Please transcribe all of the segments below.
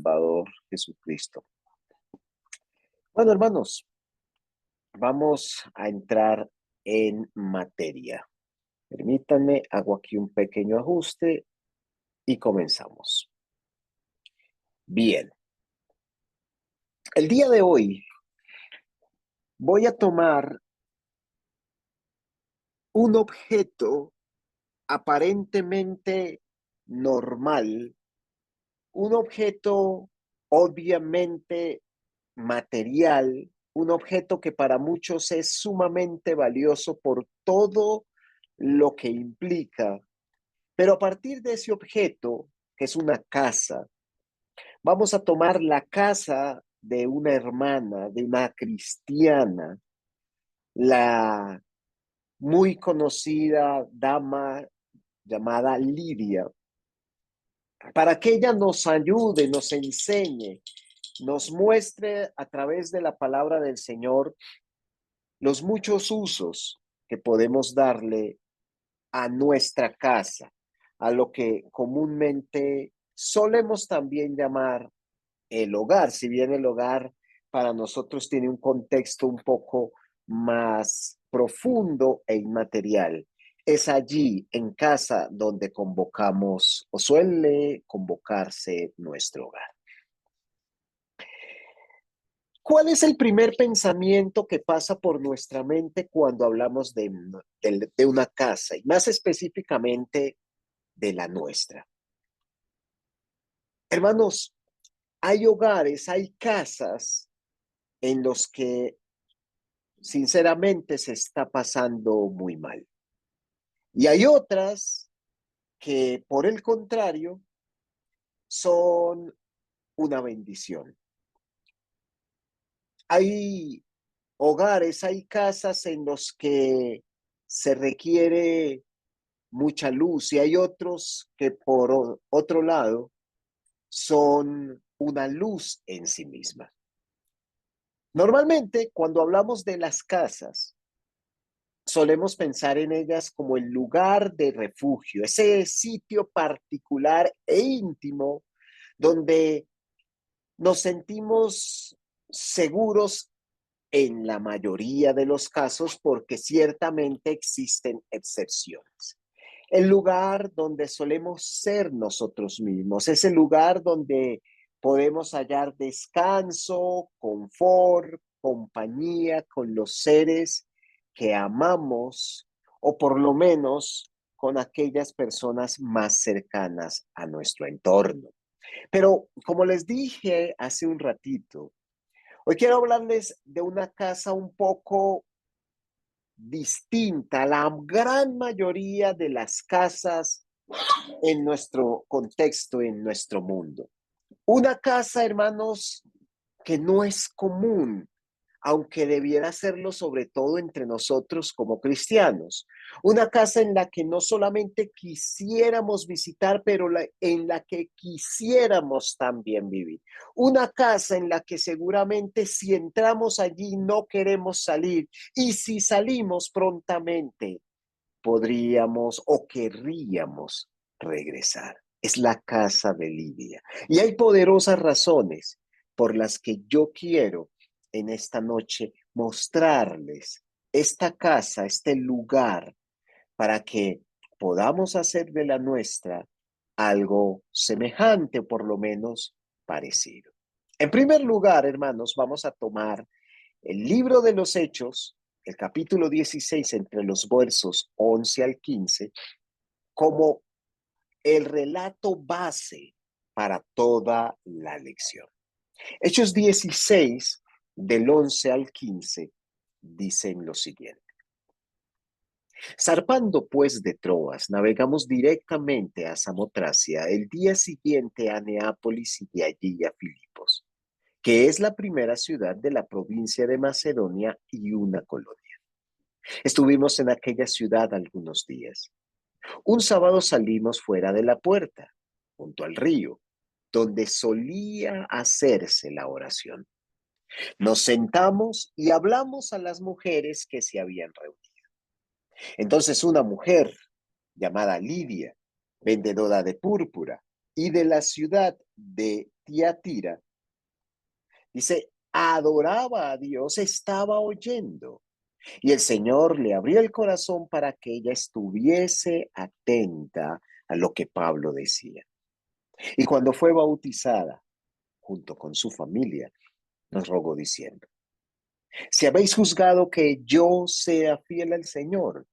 Salvador Jesucristo. Bueno, hermanos, vamos a entrar en materia. Permítanme, hago aquí un pequeño ajuste y comenzamos. Bien, el día de hoy voy a tomar un objeto aparentemente normal, un objeto obviamente material, un objeto que para muchos es sumamente valioso por todo lo que implica, pero a partir de ese objeto, que es una casa, vamos a tomar la casa de una hermana, de una cristiana, la muy conocida dama llamada Lidia, para que ella nos ayude, nos enseñe, nos muestre a través de la palabra del Señor los muchos usos que podemos darle a nuestra casa, a lo que comúnmente solemos también llamar el hogar, si bien el hogar para nosotros tiene un contexto un poco más profundo e inmaterial. Es allí, en casa, donde convocamos o suele convocarse nuestro hogar. ¿Cuál es el primer pensamiento que pasa por nuestra mente cuando hablamos de una casa y más específicamente de la nuestra? Hermanos, hay hogares, hay casas en los que sinceramente se está pasando muy mal. Y hay otras que, por el contrario, son una bendición. Hay hogares, hay casas en los que se requiere mucha luz y hay otros que por otro lado son una luz en sí misma. Normalmente, cuando hablamos de las casas, solemos pensar en ellas como el lugar de refugio, ese sitio particular e íntimo donde nos sentimos seguros en la mayoría de los casos, porque ciertamente existen excepciones. El lugar donde solemos ser nosotros mismos, es el lugar donde podemos hallar descanso, confort, compañía con los seres que amamos o por lo menos con aquellas personas más cercanas a nuestro entorno. Pero como les dije hace un ratito, hoy quiero hablarles de una casa un poco distinta a la gran mayoría de las casas en nuestro contexto, en nuestro mundo. Una casa, hermanos, que no es común, aunque debiera serlo sobre todo entre nosotros como cristianos. Una casa en la que no solamente quisiéramos visitar, pero en la que quisiéramos también vivir. Una casa en la que seguramente si entramos allí no queremos salir y si salimos prontamente podríamos o querríamos regresar. Es la casa de Lidia. Y hay poderosas razones por las que yo quiero en esta noche mostrarles esta casa, este lugar, para que podamos hacer de la nuestra algo semejante, por lo menos parecido. En primer lugar, hermanos, vamos a tomar el libro de los Hechos, el capítulo 16, entre los versos 11 al 15, como el relato base para toda la lección. Hechos 16, del 11 al 15, dicen lo siguiente. Zarpando pues de Troas, navegamos directamente a Samotracia, el día siguiente a Neápolis y de allí a Filipos, que es la primera ciudad de la provincia de Macedonia y una colonia. Estuvimos en aquella ciudad algunos días. Un sábado salimos fuera de la puerta, junto al río, donde solía hacerse la oración. Nos sentamos y hablamos a las mujeres que se habían reunido. Entonces una mujer llamada Lidia, vendedora de púrpura y de la ciudad de Tiatira, dice, adoraba a Dios, estaba oyendo. Y el Señor le abrió el corazón para que ella estuviese atenta a lo que Pablo decía. Y cuando fue bautizada, junto con su familia, nos rogó diciendo, si habéis juzgado que yo sea fiel al Señor,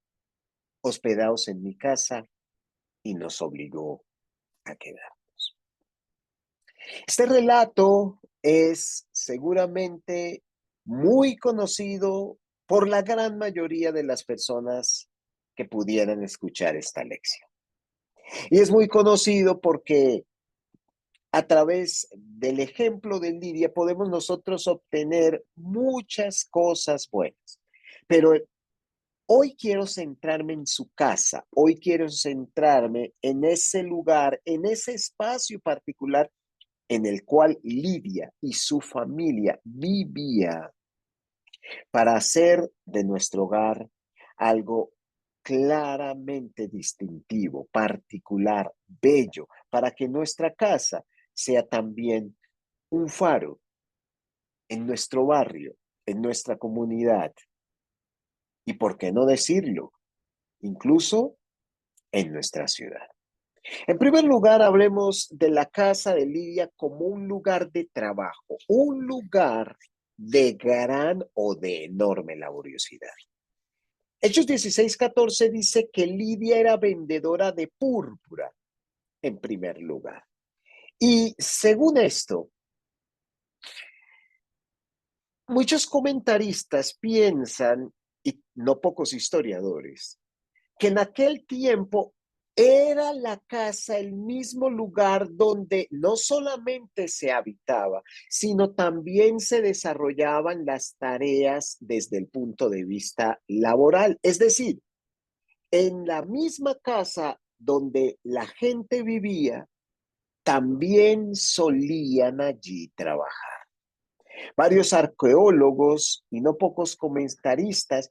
hospedaos en mi casa, y nos obligó a quedarnos. Este relato es seguramente muy conocido por la gran mayoría de las personas que pudieran escuchar esta lección. Y es muy conocido porque a través del ejemplo de Lidia podemos nosotros obtener muchas cosas buenas. Pero hoy quiero centrarme en su casa, hoy quiero centrarme en ese lugar, en ese espacio particular en el cual Lidia y su familia vivía para hacer de nuestro hogar algo claramente distintivo, particular, bello, para que nuestra casa sea también un faro en nuestro barrio, en nuestra comunidad y, por qué no decirlo, incluso en nuestra ciudad. En primer lugar, hablemos de la casa de Lidia como un lugar de trabajo, un lugar de gran o de enorme laboriosidad. Hechos 16:14 dice que Lidia era vendedora de púrpura, en primer lugar. Y según esto, muchos comentaristas piensan, y no pocos historiadores, que en aquel tiempo era la casa el mismo lugar donde no solamente se habitaba, sino también se desarrollaban las tareas desde el punto de vista laboral. Es decir, en la misma casa donde la gente vivía, también solían allí trabajar. Varios arqueólogos y no pocos comentaristas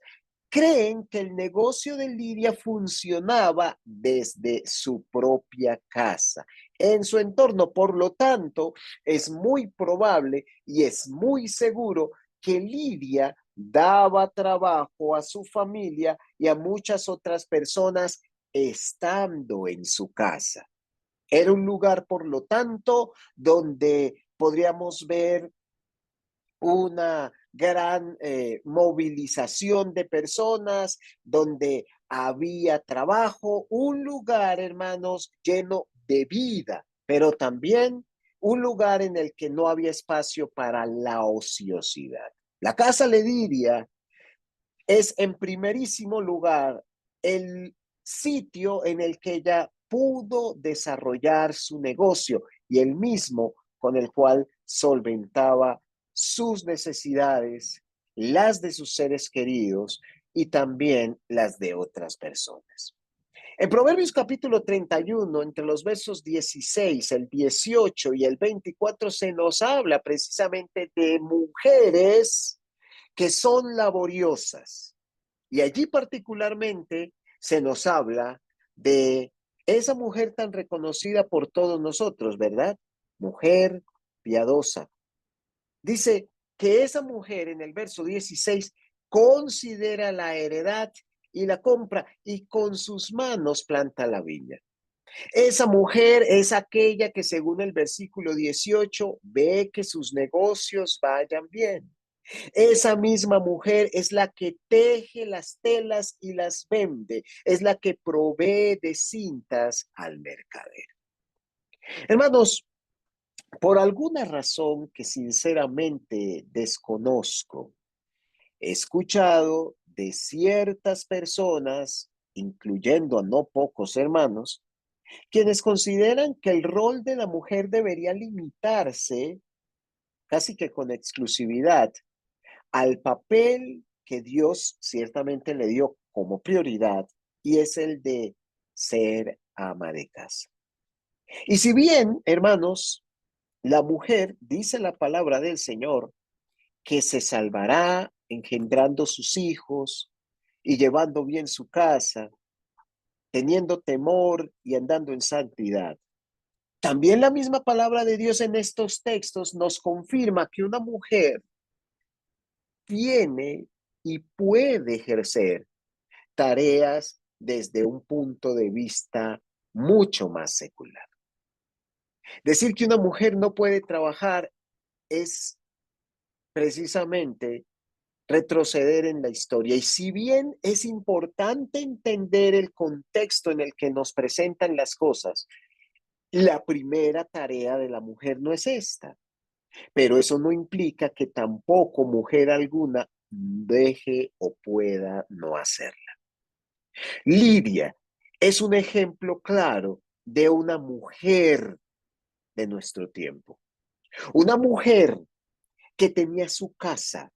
creen que el negocio de Lidia funcionaba desde su propia casa, en su entorno. Por lo tanto, es muy probable y es muy seguro que Lidia daba trabajo a su familia y a muchas otras personas estando en su casa. Era un lugar, por lo tanto, donde podríamos ver una gran movilización de personas, donde había trabajo, un lugar, hermanos, lleno de vida, pero también un lugar en el que no había espacio para la ociosidad. La casa Lediria es en primerísimo lugar el sitio en el que ella pudo desarrollar su negocio y el mismo con el cual solventaba sus necesidades, las de sus seres queridos y también las de otras personas. En Proverbios capítulo 31, entre los versos 16, el 18 y el 24, se nos habla precisamente de mujeres que son laboriosas. Y allí particularmente se nos habla de esa mujer tan reconocida por todos nosotros, ¿verdad? Mujer piadosa. Dice que esa mujer en el verso 16 considera la heredad y la compra y con sus manos planta la viña. Esa mujer es aquella que según el versículo 18 ve que sus negocios vayan bien. Esa misma mujer es la que teje las telas y las vende, es la que provee de cintas al mercader. Hermanos, por alguna razón que sinceramente desconozco, he escuchado de ciertas personas, incluyendo a no pocos hermanos, quienes consideran que el rol de la mujer debería limitarse casi que con exclusividad al papel que Dios ciertamente le dio como prioridad, y es el de ser ama de casa. Y si bien, hermanos, la mujer, dice la palabra del Señor, que se salvará engendrando sus hijos y llevando bien su casa, teniendo temor y andando en santidad. También la misma palabra de Dios en estos textos nos confirma que una mujer tiene y puede ejercer tareas desde un punto de vista mucho más secular. Decir que una mujer no puede trabajar es precisamente retroceder en la historia. Y si bien es importante entender el contexto en el que nos presentan las cosas, la primera tarea de la mujer no es esta, pero eso no implica que tampoco mujer alguna deje o pueda no hacerla. Lidia es un ejemplo claro de una mujer de nuestro tiempo, una mujer que tenía su casa,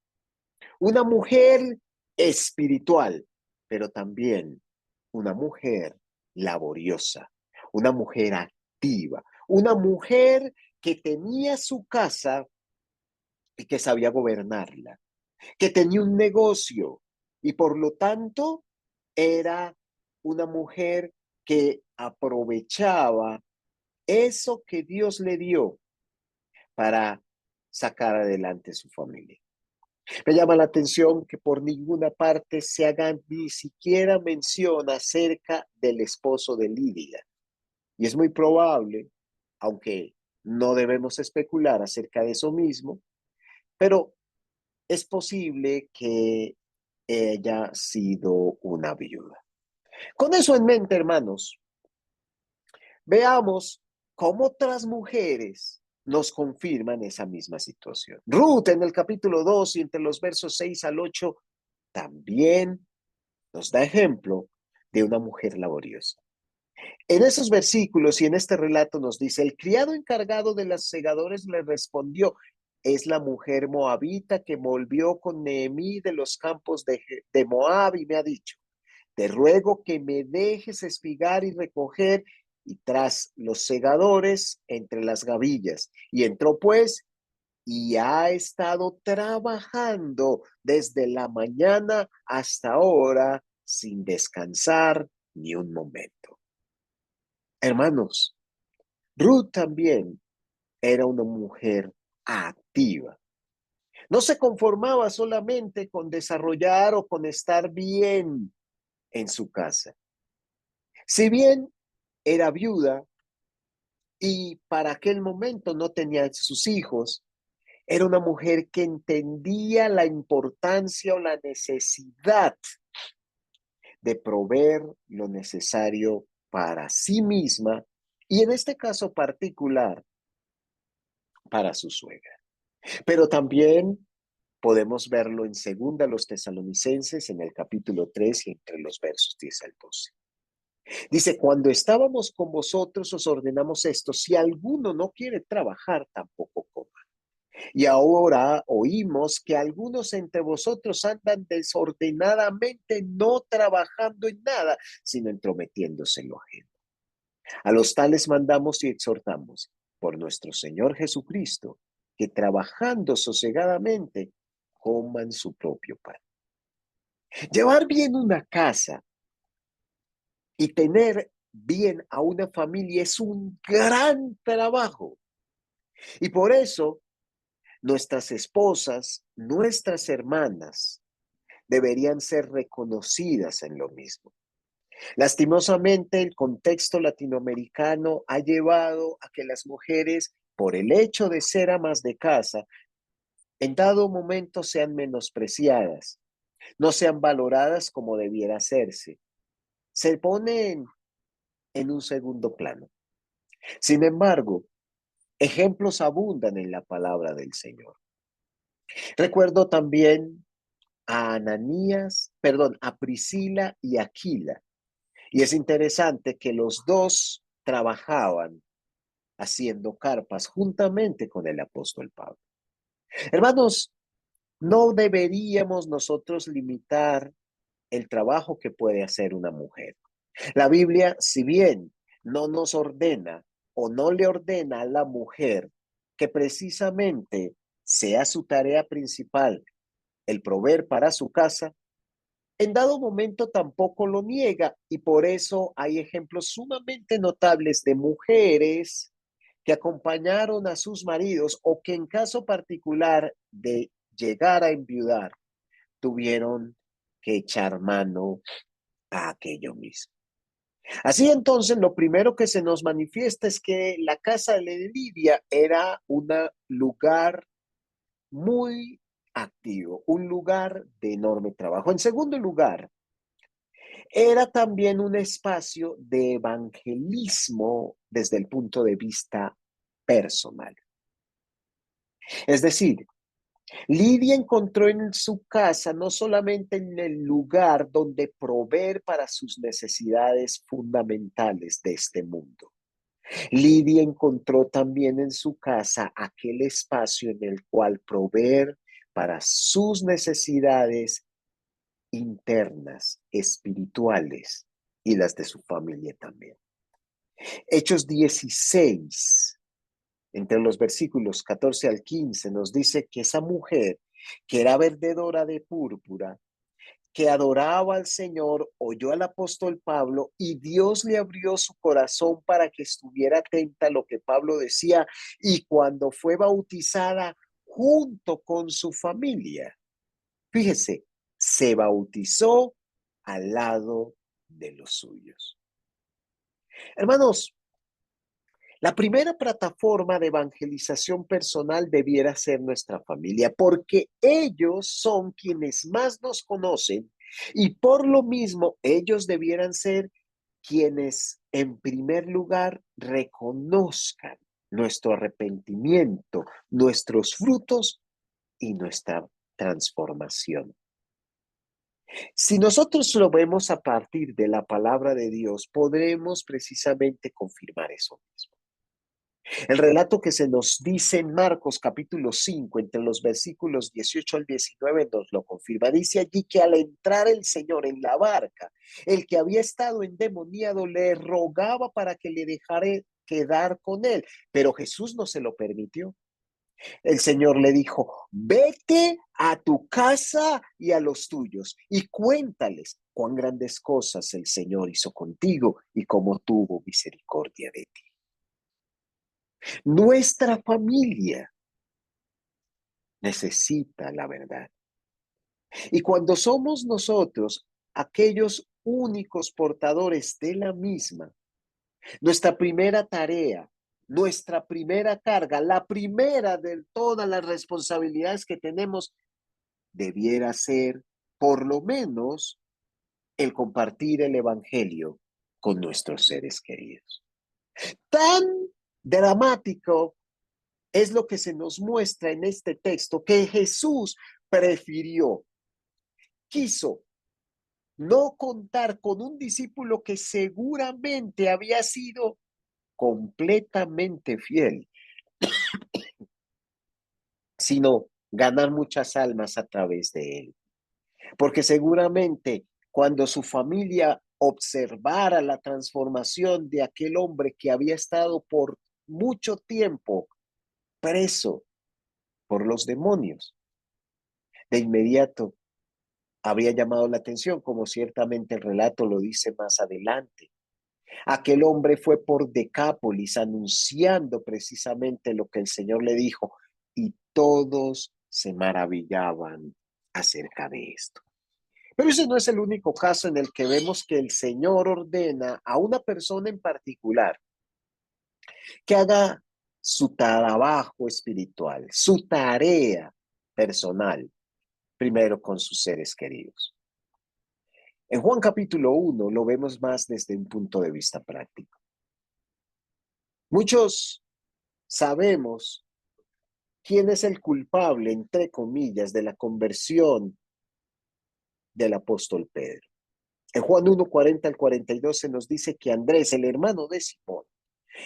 una mujer espiritual, pero también una mujer laboriosa, una mujer activa, una mujer que tenía su casa y que sabía gobernarla, que tenía un negocio y por lo tanto era una mujer que aprovechaba eso que Dios le dio para sacar adelante su familia. Me llama la atención que por ninguna parte se haga ni siquiera mención acerca del esposo de Lidia. Y es muy probable, aunque no debemos especular acerca de eso mismo, pero es posible que haya sido una viuda. Con eso en mente, hermanos, veamos cómo otras mujeres nos confirman esa misma situación. Ruth en el capítulo 2 y entre los versos 6 al 8 también nos da ejemplo de una mujer laboriosa. En esos versículos y en este relato nos dice, el criado encargado de los segadores le respondió, es la mujer moabita que volvió con Noemí de los campos de Moab y me ha dicho, te ruego que me dejes espigar y recoger y tras los segadores entre las gavillas. Y entró pues y ha estado trabajando desde la mañana hasta ahora sin descansar ni un momento. Hermanos, Ruth también era una mujer activa. No se conformaba solamente con desarrollar o con estar bien en su casa. Si bien era viuda y para aquel momento no tenía sus hijos, era una mujer que entendía la importancia o la necesidad de proveer lo necesario para sí misma y en este caso particular para su suegra. Pero también podemos verlo en segunda los Tesalonicenses en el capítulo 3 y entre los versos 10 al 12. Dice, cuando estábamos con vosotros os ordenamos esto, si alguno no quiere trabajar, tampoco coma. Y ahora oímos que algunos entre vosotros andan desordenadamente, no trabajando en nada, sino entrometiéndose en lo ajeno. A los tales mandamos y exhortamos por nuestro Señor Jesucristo, que trabajando sosegadamente coman su propio pan. Llevar bien una casa y tener bien a una familia es un gran trabajo. Y por eso nuestras esposas, nuestras hermanas, deberían ser reconocidas en lo mismo. Lastimosamente, el contexto latinoamericano ha llevado a que las mujeres, por el hecho de ser amas de casa, en dado momento sean menospreciadas, no sean valoradas como debiera hacerse. Se ponen en un segundo plano. Sin embargo, ejemplos abundan en la palabra del Señor. Recuerdo también a Priscila y Aquila. Y es interesante que los dos trabajaban haciendo carpas juntamente con el apóstol Pablo. Hermanos, no deberíamos nosotros limitar el trabajo que puede hacer una mujer. La Biblia, si bien no nos ordena o no le ordena a la mujer que precisamente sea su tarea principal el proveer para su casa, en dado momento tampoco lo niega y por eso hay ejemplos sumamente notables de mujeres que acompañaron a sus maridos o que en caso particular de llegar a enviudar, tuvieron que echar mano a aquello mismo. Así entonces, lo primero que se nos manifiesta es que la casa de Lidia era un lugar muy activo, un lugar de enorme trabajo. En segundo lugar, era también un espacio de evangelismo desde el punto de vista personal. Es decir, Lidia encontró en su casa no solamente en el lugar donde proveer para sus necesidades fundamentales de este mundo. Lidia encontró también en su casa aquel espacio en el cual proveer para sus necesidades internas, espirituales y las de su familia también. Hechos 16, entre los versículos 14 al 15, nos dice que esa mujer, que era vendedora de púrpura, que adoraba al Señor, oyó al apóstol Pablo y Dios le abrió su corazón para que estuviera atenta a lo que Pablo decía, y cuando fue bautizada junto con su familia, fíjese, se bautizó al lado de los suyos. Hermanos, la primera plataforma de evangelización personal debiera ser nuestra familia, porque ellos son quienes más nos conocen y por lo mismo ellos debieran ser quienes en primer lugar reconozcan nuestro arrepentimiento, nuestros frutos y nuestra transformación. Si nosotros lo vemos a partir de la palabra de Dios, podremos precisamente confirmar eso mismo. El relato que se nos dice en Marcos capítulo 5, entre los versículos 18 al 19, nos lo confirma. Dice allí que al entrar el Señor en la barca, el que había estado endemoniado le rogaba para que le dejara quedar con él, pero Jesús no se lo permitió. El Señor le dijo, vete a tu casa y a los tuyos y cuéntales cuán grandes cosas el Señor hizo contigo y cómo tuvo misericordia de ti. Nuestra familia necesita la verdad. Y cuando somos nosotros aquellos únicos portadores de la misma, nuestra primera tarea, nuestra primera carga, la primera de todas las responsabilidades que tenemos, debiera ser por lo menos el compartir el evangelio con nuestros seres queridos. Tan dramático es lo que se nos muestra en este texto, que Jesús quiso no contar con un discípulo que seguramente había sido completamente fiel, sino ganar muchas almas a través de él. Porque seguramente cuando su familia observara la transformación de aquel hombre que había estado por mucho tiempo preso por los demonios, de inmediato habría llamado la atención, como ciertamente el relato lo dice más adelante. Aquel hombre fue por Decápolis anunciando precisamente lo que el Señor le dijo y todos se maravillaban acerca de esto. Pero ese no es el único caso en el que vemos que el Señor ordena a una persona en particular que haga su trabajo espiritual, su tarea personal, primero con sus seres queridos. En Juan capítulo 1 lo vemos más desde un punto de vista práctico. Muchos sabemos quién es el culpable, entre comillas, de la conversión del apóstol Pedro. En Juan 1, 40 al 42 se nos dice que Andrés, el hermano de Simón,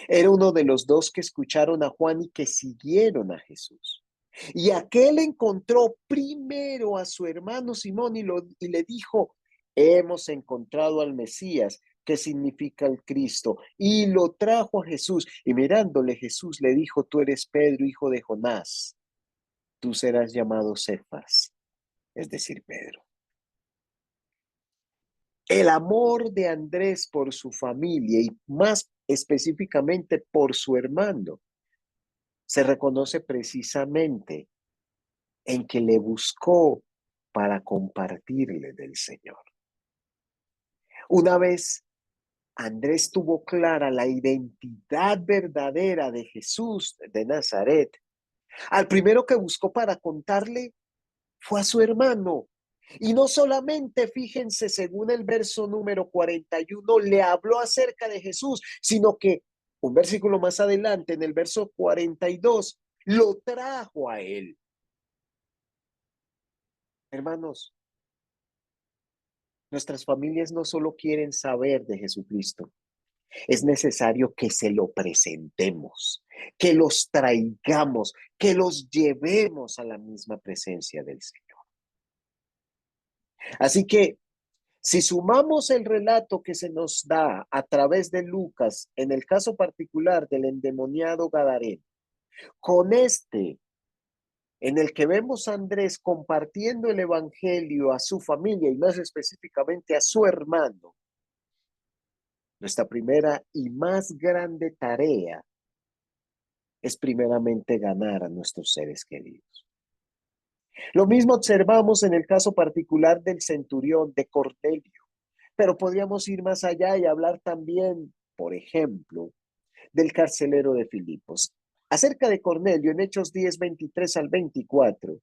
era uno de los dos que escucharon a Juan y que siguieron a Jesús. Y aquel encontró primero a su hermano Simón y le dijo, hemos encontrado al Mesías, que significa el Cristo, y lo trajo a Jesús. Y mirándole Jesús le dijo, tú eres Pedro, hijo de Jonás, tú serás llamado Cefas, es decir, Pedro. El amor de Andrés por su familia y más específicamente por su hermano se reconoce precisamente en que le buscó para compartirle del Señor. Una vez Andrés tuvo clara la identidad verdadera de Jesús de Nazaret, al primero que buscó para contarle fue a su hermano. Y no solamente, fíjense, según el verso número 41, le habló acerca de Jesús, sino que un versículo más adelante, en el verso 42, lo trajo a él. Hermanos, nuestras familias no solo quieren saber de Jesucristo, es necesario que se lo presentemos, que los traigamos, que los llevemos a la misma presencia del Señor. Así que si sumamos el relato que se nos da a través de Lucas, en el caso particular del endemoniado Gadareno, con este en el que vemos a Andrés compartiendo el evangelio a su familia y más específicamente a su hermano, nuestra primera y más grande tarea es primeramente ganar a nuestros seres queridos. Lo mismo observamos en el caso particular del centurión de Cornelio, pero podríamos ir más allá y hablar también, por ejemplo, del carcelero de Filipos. Acerca de Cornelio, en Hechos 10, 23 al 24,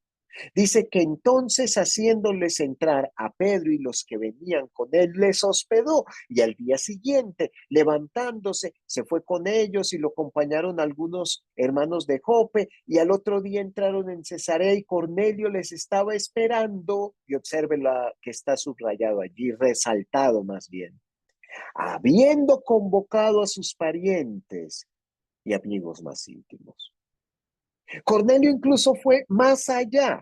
dice que entonces haciéndoles entrar a Pedro y los que venían con él, les hospedó y al día siguiente, levantándose, se fue con ellos y lo acompañaron algunos hermanos de Jope y al otro día entraron en Cesarea y Cornelio les estaba esperando y observe la que está subrayado allí, resaltado más bien, habiendo convocado a sus parientes y amigos más íntimos. Cornelio incluso fue más allá,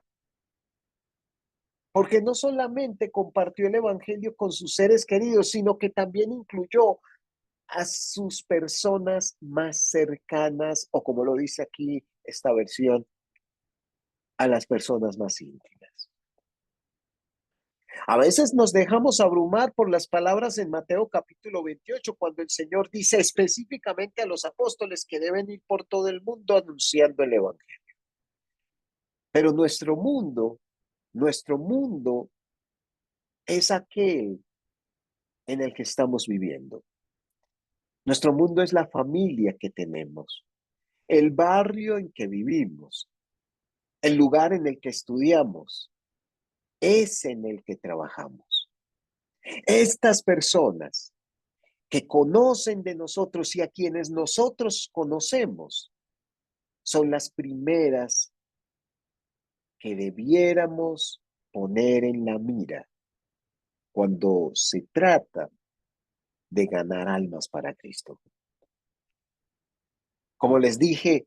porque no solamente compartió el evangelio con sus seres queridos, sino que también incluyó a sus personas más cercanas, o como lo dice aquí esta versión, a las personas más íntimas. A veces nos dejamos abrumar por las palabras en Mateo capítulo 28, cuando el Señor dice específicamente a los apóstoles que deben ir por todo el mundo anunciando el evangelio. Pero nuestro mundo es aquel en el que estamos viviendo. Nuestro mundo es la familia que tenemos, el barrio en que vivimos, el lugar en el que estudiamos, es en el que trabajamos. Estas personas que conocen de nosotros y a quienes nosotros conocemos son las primeras que debiéramos poner en la mira cuando se trata de ganar almas para Cristo. Como les dije,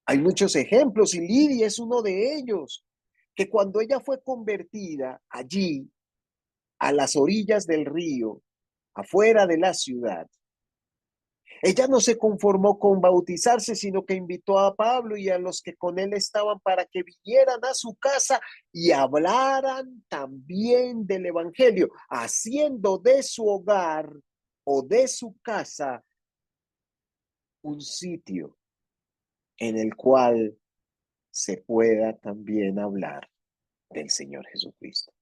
hay muchos ejemplos y Lidia es uno de ellos, que cuando ella fue convertida allí, a las orillas del río, afuera de la ciudad, ella no se conformó con bautizarse, sino que invitó a Pablo y a los que con él estaban para que vinieran a su casa y hablaran también del evangelio, haciendo de su hogar o de su casa un sitio en el cual se pueda también hablar del Señor Jesucristo.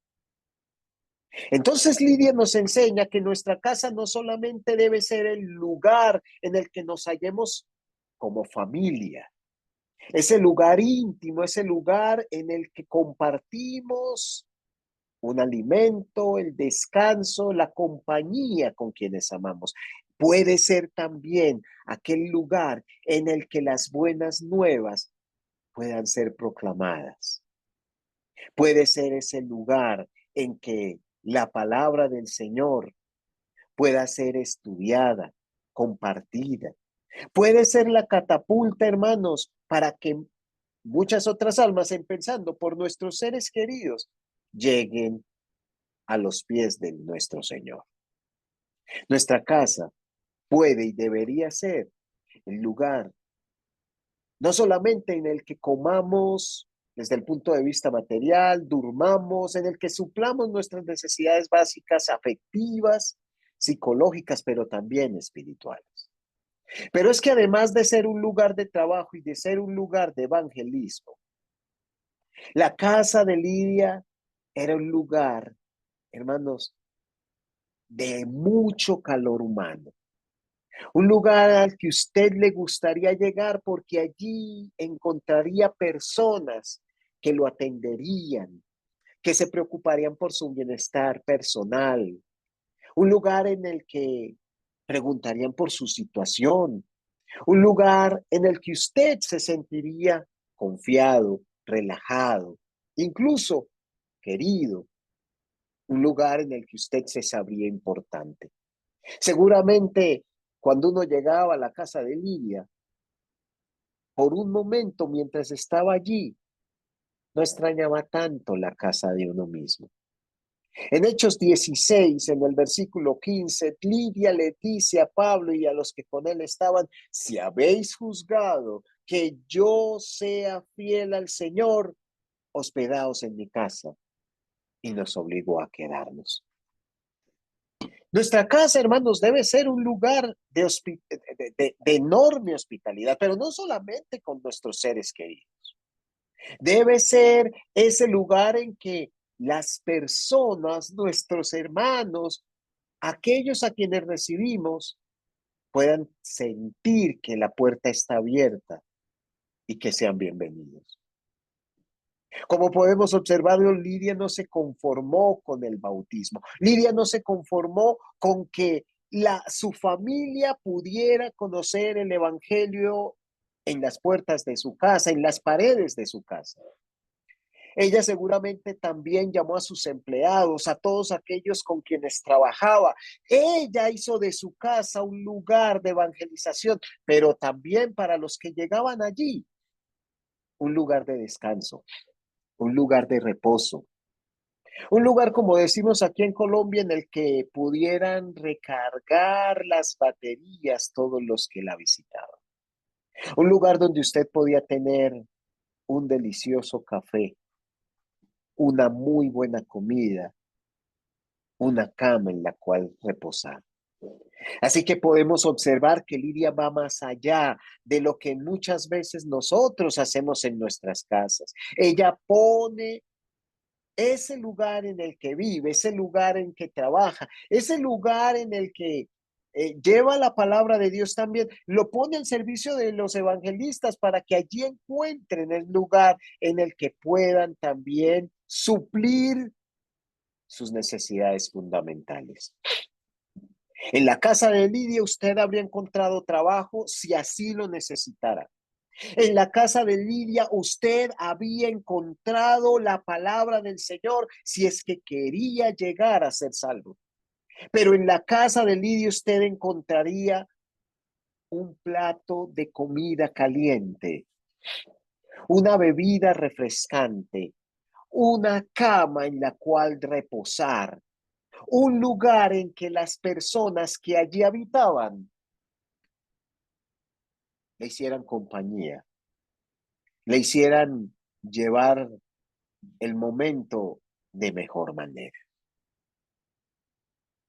Entonces Lidia nos enseña que nuestra casa no solamente debe ser el lugar en el que nos hallemos como familia, ese lugar íntimo, ese lugar en el que compartimos un alimento, el descanso, la compañía con quienes amamos. Puede ser también aquel lugar en el que las buenas nuevas puedan ser proclamadas. Puede ser ese lugar en que la palabra del Señor pueda ser estudiada, compartida. Puede ser la catapulta, hermanos, para que muchas otras almas, empezando por nuestros seres queridos, lleguen a los pies de nuestro Señor. Nuestra casa puede y debería ser el lugar, no solamente en el que comamos desde el punto de vista material, durmamos, en el que suplamos nuestras necesidades básicas afectivas, psicológicas, pero también espirituales. Pero es que además de ser un lugar de trabajo y de ser un lugar de evangelismo, la casa de Lidia era un lugar, hermanos, de mucho calor humano. Un lugar al que usted le gustaría llegar porque allí encontraría personas que lo atenderían, que se preocuparían por su bienestar personal. Un lugar en el que preguntarían por su situación. Un lugar en el que usted se sentiría confiado, relajado, incluso querido. Un lugar en el que usted se sabría importante. Seguramente cuando uno llegaba a la casa de Lidia, por un momento mientras estaba allí, no extrañaba tanto la casa de uno mismo. En Hechos 16, en el versículo 15, Lidia le dice a Pablo y a los que con él estaban, si habéis juzgado que yo sea fiel al Señor, hospedaos en mi casa. Y nos obligó a quedarnos. Nuestra casa, hermanos, debe ser un lugar de enorme hospitalidad, pero no solamente con nuestros seres queridos. Debe ser ese lugar en que las personas, nuestros hermanos, aquellos a quienes recibimos, puedan sentir que la puerta está abierta y que sean bienvenidos. Como podemos observar, Lidia no se conformó con el bautismo. Lidia no se conformó con que su familia pudiera conocer el evangelio en las puertas de su casa, en las paredes de su casa. Ella seguramente también llamó a sus empleados, a todos aquellos con quienes trabajaba. Ella hizo de su casa un lugar de evangelización, pero también para los que llegaban allí, un lugar de descanso, un lugar de reposo, un lugar, como decimos aquí en Colombia, en el que pudieran recargar las baterías todos los que la visitaban. Un lugar donde usted podía tener un delicioso café, una muy buena comida, una cama en la cual reposar. Así que podemos observar que Lidia va más allá de lo que muchas veces nosotros hacemos en nuestras casas. Ella pone ese lugar en el que vive, ese lugar en que trabaja, ese lugar en el que lleva la palabra de Dios también, lo pone al servicio de los evangelistas para que allí encuentren el lugar en el que puedan también suplir sus necesidades fundamentales. En la casa de Lidia usted habría encontrado trabajo si así lo necesitara. En la casa de Lidia usted había encontrado la palabra del Señor si es que quería llegar a ser salvo. Pero en la casa de Lidia usted encontraría un plato de comida caliente, una bebida refrescante, una cama en la cual reposar, un lugar en que las personas que allí habitaban le hicieran compañía, le hicieran llevar el momento de mejor manera.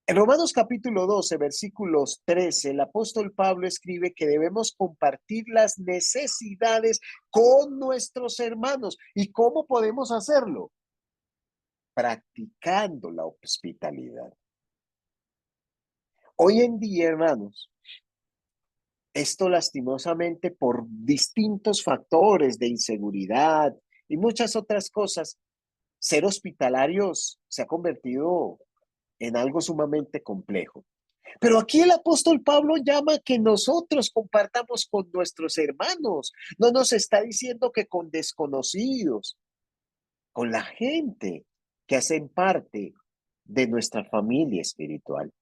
En Romanos capítulo 12, versículos 13, el apóstol Pablo escribe que debemos compartir las necesidades con nuestros hermanos. ¿Y cómo podemos hacerlo? Practicando la hospitalidad. Hoy en día, hermanos, esto lastimosamente por distintos factores de inseguridad y muchas otras cosas, ser hospitalarios se ha convertido en algo sumamente complejo. Pero aquí el apóstol Pablo llama que nosotros compartamos con nuestros hermanos. No nos está diciendo que con desconocidos, con la gente que hacen parte de nuestra familia espiritual.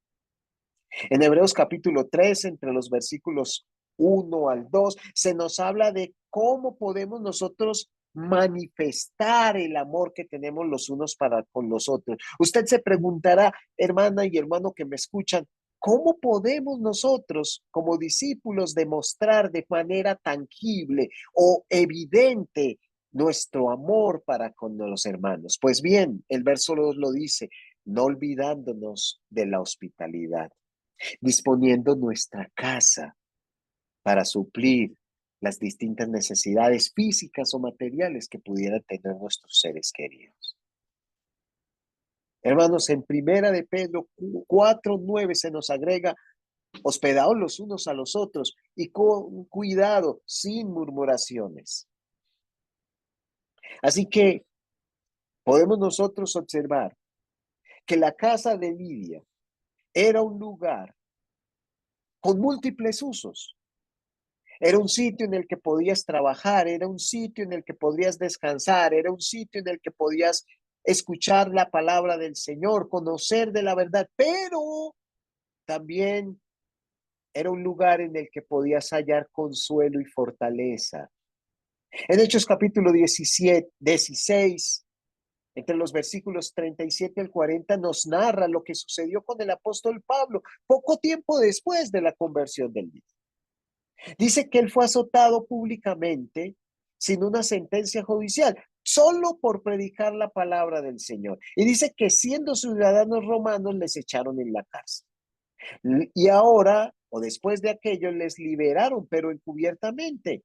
En Hebreos capítulo 3, entre los versículos 1 al 2, se nos habla de cómo podemos nosotros manifestar el amor que tenemos los unos para con los otros. Usted se preguntará, hermana y hermano que me escuchan, ¿cómo podemos nosotros como discípulos demostrar de manera tangible o evidente nuestro amor para con los hermanos? Pues bien, el verso 2 lo dice, no olvidándonos de la hospitalidad, disponiendo nuestra casa para suplir las distintas necesidades físicas o materiales que pudieran tener nuestros seres queridos. Hermanos, en Primera de Pedro 4:9 se nos agrega: hospedaos los unos a los otros y con cuidado, sin murmuraciones. Así que podemos nosotros observar que la casa de Lidia era un lugar con múltiples usos. Era un sitio en el que podías trabajar, era un sitio en el que podías descansar, era un sitio en el que podías escuchar la palabra del Señor, conocer de la verdad, pero también era un lugar en el que podías hallar consuelo y fortaleza. En Hechos capítulo 16, entre los versículos 37 al 40, nos narra lo que sucedió con el apóstol Pablo poco tiempo después de la conversión del Lidia. Dice que él fue azotado públicamente sin una sentencia judicial, solo por predicar la palabra del Señor. Y dice que siendo ciudadanos romanos les echaron en la cárcel. Y ahora, o después de aquello, les liberaron, pero encubiertamente.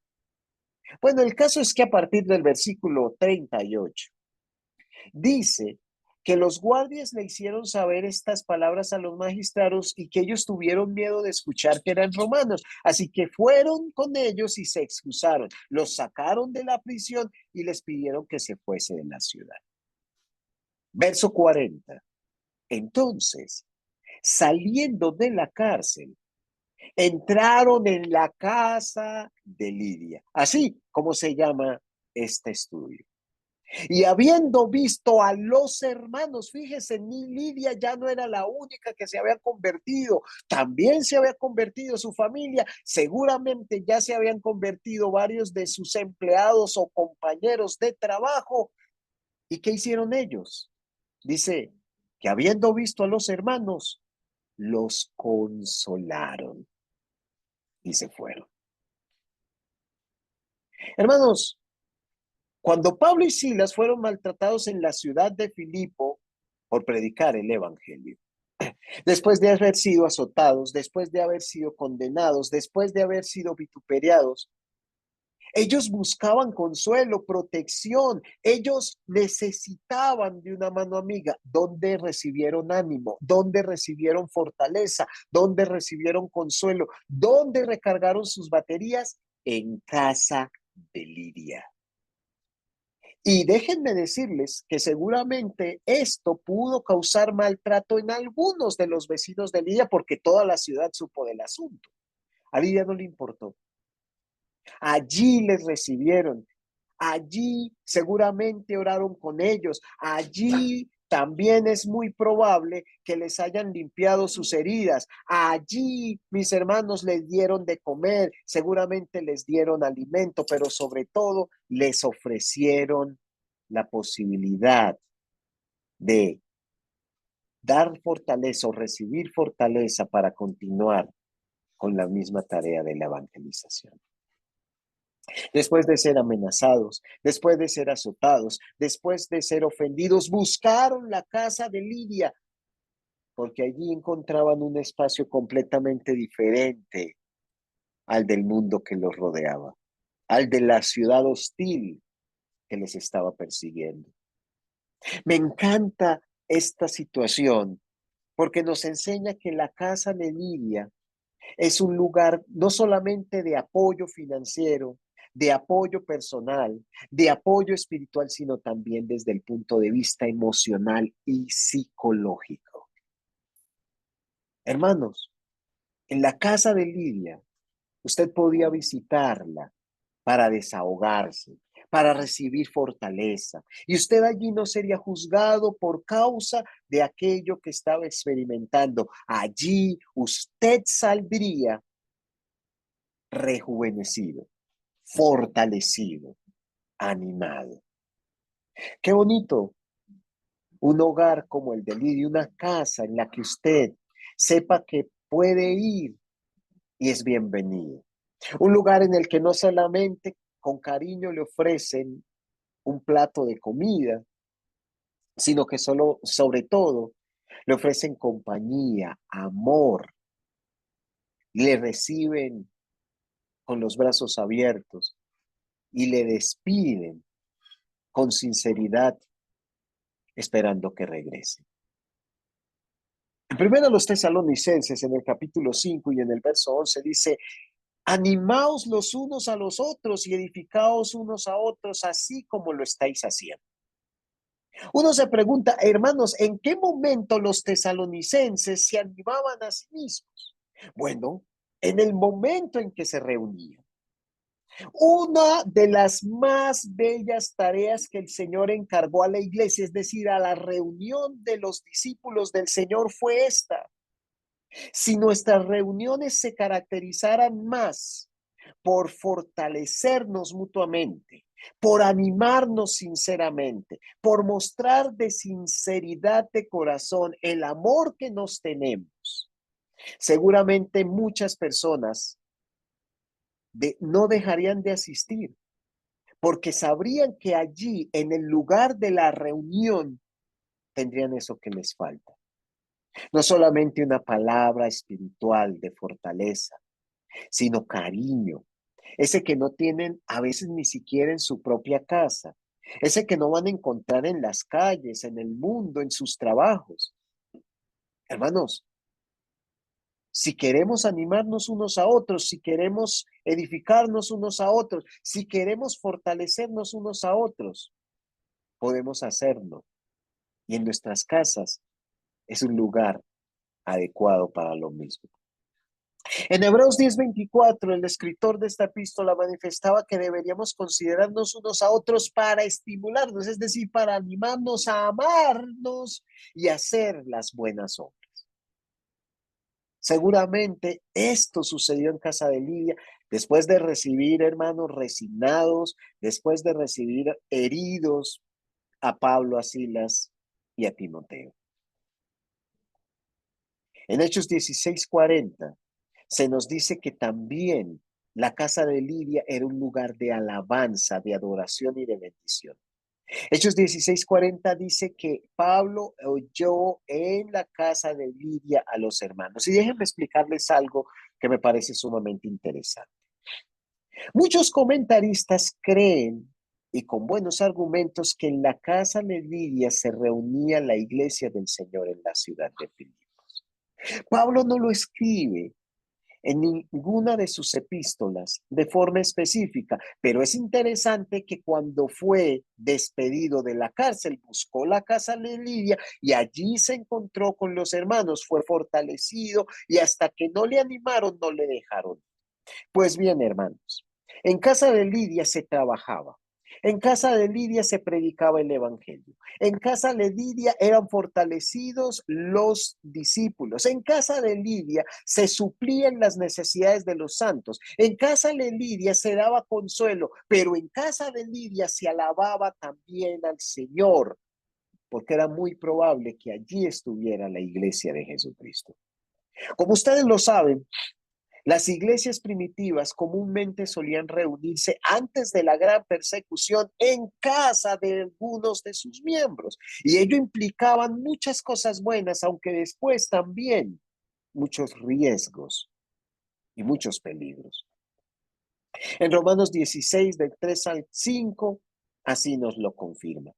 Bueno, el caso es que a partir del versículo 38, dice que los guardias le hicieron saber estas palabras a los magistrados y que ellos tuvieron miedo de escuchar que eran romanos. Así que fueron con ellos y se excusaron. Los sacaron de la prisión y les pidieron que se fuese de la ciudad. Verso 40. Entonces, saliendo de la cárcel, entraron en la casa de Lidia, así como se llama este estudio. Y habiendo visto a los hermanos, fíjese, ni Lidia ya no era la única que se había convertido, también se había convertido su familia, seguramente ya se habían convertido varios de sus empleados o compañeros de trabajo. ¿Y qué hicieron ellos? Dice que habiendo visto a los hermanos, los consolaron y se fueron. Hermanos, cuando Pablo y Silas fueron maltratados en la ciudad de Filipo por predicar el evangelio, después de haber sido azotados, después de haber sido condenados, después de haber sido vituperiados, ellos buscaban consuelo, protección, ellos necesitaban de una mano amiga, donde recibieron ánimo, donde recibieron fortaleza, donde recibieron consuelo, donde recargaron sus baterías en casa de Lidia. Y déjenme decirles que seguramente esto pudo causar maltrato en algunos de los vecinos de Lidia porque toda la ciudad supo del asunto. A Lidia no le importó. Allí les recibieron. Allí seguramente oraron con ellos. Allí también es muy probable que les hayan limpiado sus heridas. Allí mis hermanos les dieron de comer, seguramente les dieron alimento, pero sobre todo les ofrecieron la posibilidad de dar fortaleza o recibir fortaleza para continuar con la misma tarea de la evangelización. Después de ser amenazados, después de ser azotados, después de ser ofendidos, buscaron la casa de Lidia, porque allí encontraban un espacio completamente diferente al del mundo que los rodeaba, al de la ciudad hostil que les estaba persiguiendo. Me encanta esta situación porque nos enseña que la casa de Lidia es un lugar no solamente de apoyo financiero, de apoyo personal, de apoyo espiritual, sino también desde el punto de vista emocional y psicológico. Hermanos, en la casa de Lidia, usted podía visitarla para desahogarse, para recibir fortaleza. Y usted allí no sería juzgado por causa de aquello que estaba experimentando. Allí usted saldría rejuvenecido, fortalecido, animado. Qué bonito un hogar como el de Lidia, una casa en la que usted sepa que puede ir y es bienvenido. Un lugar en el que no solamente con cariño le ofrecen un plato de comida, sino que solo, sobre todo, le ofrecen compañía, amor, le reciben con los brazos abiertos y le despiden con sinceridad, esperando que regrese. En primero a los Tesalonicenses, en el capítulo 5 y en el verso 11 dice: animaos los unos a los otros y edificaos unos a otros, así como lo estáis haciendo. Uno se pregunta, hermanos, ¿en qué momento los tesalonicenses se animaban a sí mismos? Bueno, en el momento en que se reunían. Una de las más bellas tareas que el Señor encargó a la iglesia, es decir, a la reunión de los discípulos del Señor, fue esta. Si nuestras reuniones se caracterizaran más por fortalecernos mutuamente, por animarnos sinceramente, por mostrar de sinceridad de corazón el amor que nos tenemos, seguramente muchas personas no dejarían de asistir, porque sabrían que allí, en el lugar de la reunión, tendrían eso que les falta. No solamente una palabra espiritual de fortaleza, sino cariño, ese que no tienen a veces ni siquiera en su propia casa, ese que no van a encontrar en las calles, en el mundo, en sus trabajos. Hermanos, si queremos animarnos unos a otros, si queremos edificarnos unos a otros, si queremos fortalecernos unos a otros, podemos hacerlo. Y en nuestras casas es un lugar adecuado para lo mismo. En Hebreos 10:24, el escritor de esta epístola manifestaba que deberíamos considerarnos unos a otros para estimularnos, es decir, para animarnos a amarnos y hacer las buenas obras. Seguramente esto sucedió en casa de Lidia, después de recibir hermanos resignados, después de recibir heridos a Pablo, a Silas y a Timoteo. En Hechos 16:40 se nos dice que también la casa de Lidia era un lugar de alabanza, de adoración y de bendición. Hechos 16:40 dice que Pablo oyó en la casa de Lidia a los hermanos. Y déjenme explicarles algo que me parece sumamente interesante. Muchos comentaristas creen, y con buenos argumentos, que en la casa de Lidia se reunía la iglesia del Señor en la ciudad de Filipos. Pablo no lo escribe en ninguna de sus epístolas de forma específica, pero es interesante que cuando fue despedido de la cárcel, buscó la casa de Lidia y allí se encontró con los hermanos, fue fortalecido y hasta que no le animaron, no le dejaron. Pues bien, hermanos, en casa de Lidia se trabajaba. En casa de Lidia se predicaba el evangelio. En casa de Lidia eran fortalecidos los discípulos. En casa de Lidia se suplían las necesidades de los santos. En casa de Lidia se daba consuelo, pero en casa de Lidia se alababa también al Señor, porque era muy probable que allí estuviera la iglesia de Jesucristo. Como ustedes lo saben, las iglesias primitivas comúnmente solían reunirse antes de la gran persecución en casa de algunos de sus miembros, y ello implicaba muchas cosas buenas, aunque después también muchos riesgos y muchos peligros. En Romanos 16, del 3 al 5, así nos lo confirma.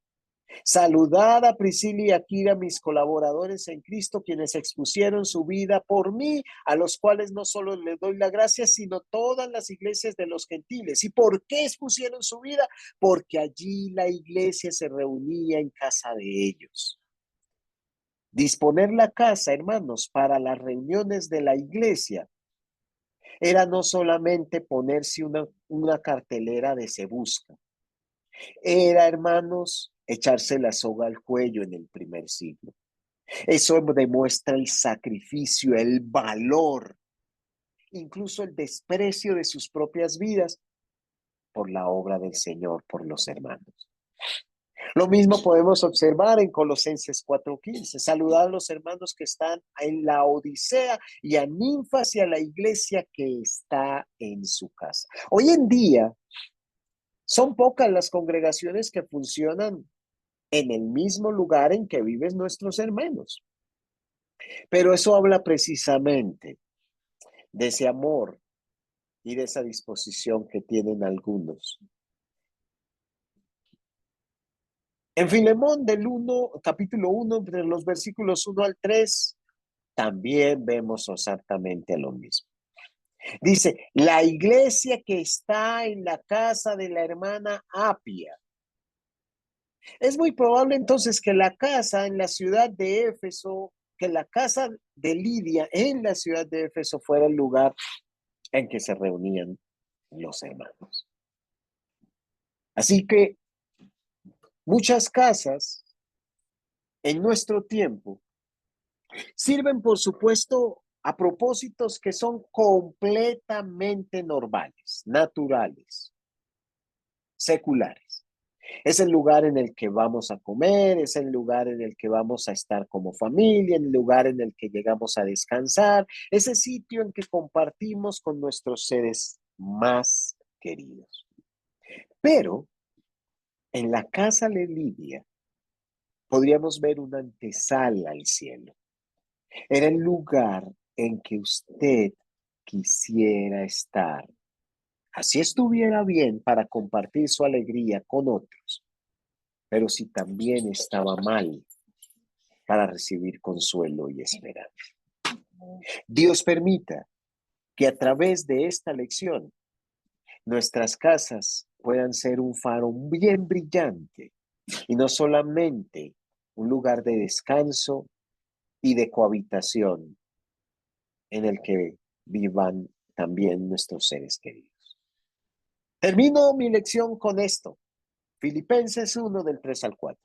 Saludad a Priscila y Aquila, mis colaboradores en Cristo, quienes expusieron su vida por mí, a los cuales no solo les doy la gracia, sino todas las iglesias de los gentiles. ¿Y por qué expusieron su vida? Porque allí la iglesia se reunía en casa de ellos. Disponer la casa, hermanos, para las reuniones de la iglesia era no solamente ponerse una cartelera de se busca, era, hermanos, echarse la soga al cuello en el primer siglo. Eso demuestra el sacrificio, el valor, incluso el desprecio de sus propias vidas por la obra del Señor, por los hermanos. Lo mismo podemos observar en Colosenses 4:15. Saludad a los hermanos que están en la Odisea y a Ninfas y a la iglesia que está en su casa. Hoy en día son pocas las congregaciones que funcionan en el mismo lugar en que viven nuestros hermanos. Pero eso habla precisamente de ese amor y de esa disposición que tienen algunos. En Filemón capítulo 1, de los versículos 1 al 3, también vemos exactamente lo mismo. Dice, la iglesia que está en la casa de la hermana Apia. Es muy probable entonces que la casa en la ciudad de Éfeso, que la casa de Lidia en la ciudad de Éfeso fuera el lugar en que se reunían los hermanos. Así que muchas casas en nuestro tiempo sirven, por supuesto, a propósitos que son completamente normales, naturales, seculares. Es el lugar en el que vamos a comer, es el lugar en el que vamos a estar como familia, el lugar en el que llegamos a descansar, ese sitio en que compartimos con nuestros seres más queridos. Pero en la casa de Lidia podríamos ver una antesala al cielo. Era el lugar en que usted quisiera estar. Así estuviera bien para compartir su alegría con otros, pero si también estaba mal para recibir consuelo y esperanza. Dios permita que a través de esta lección nuestras casas puedan ser un faro bien brillante y no solamente un lugar de descanso y de cohabitación en el que vivan también nuestros seres queridos. Termino mi lección con esto. Filipenses 1 del 3 al 4.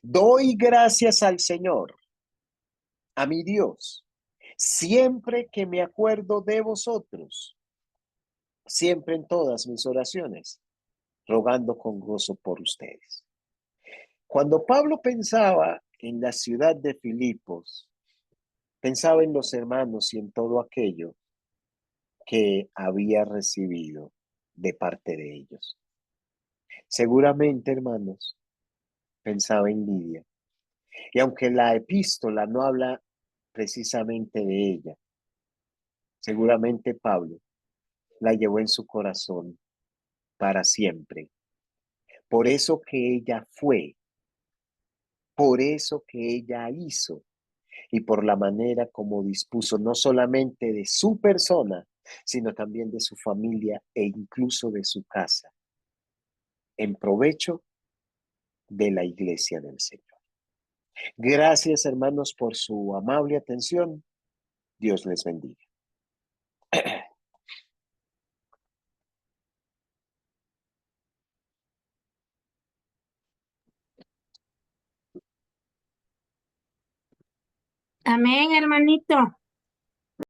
Doy gracias al Señor, a mi Dios, siempre que me acuerdo de vosotros, siempre en todas mis oraciones, rogando con gozo por ustedes. Cuando Pablo pensaba en la ciudad de Filipos, pensaba en los hermanos y en todo aquello que había recibido de parte de ellos. Seguramente, hermanos, pensaba en Lidia. Y aunque la epístola no habla precisamente de ella, seguramente Pablo la llevó en su corazón para siempre. Por eso que ella fue, por eso que ella hizo y por la manera como dispuso no solamente de su persona, sino también de su familia e incluso de su casa, en provecho de la iglesia del Señor. Gracias, hermanos, por su amable atención. Dios les bendiga. Amén, hermanito.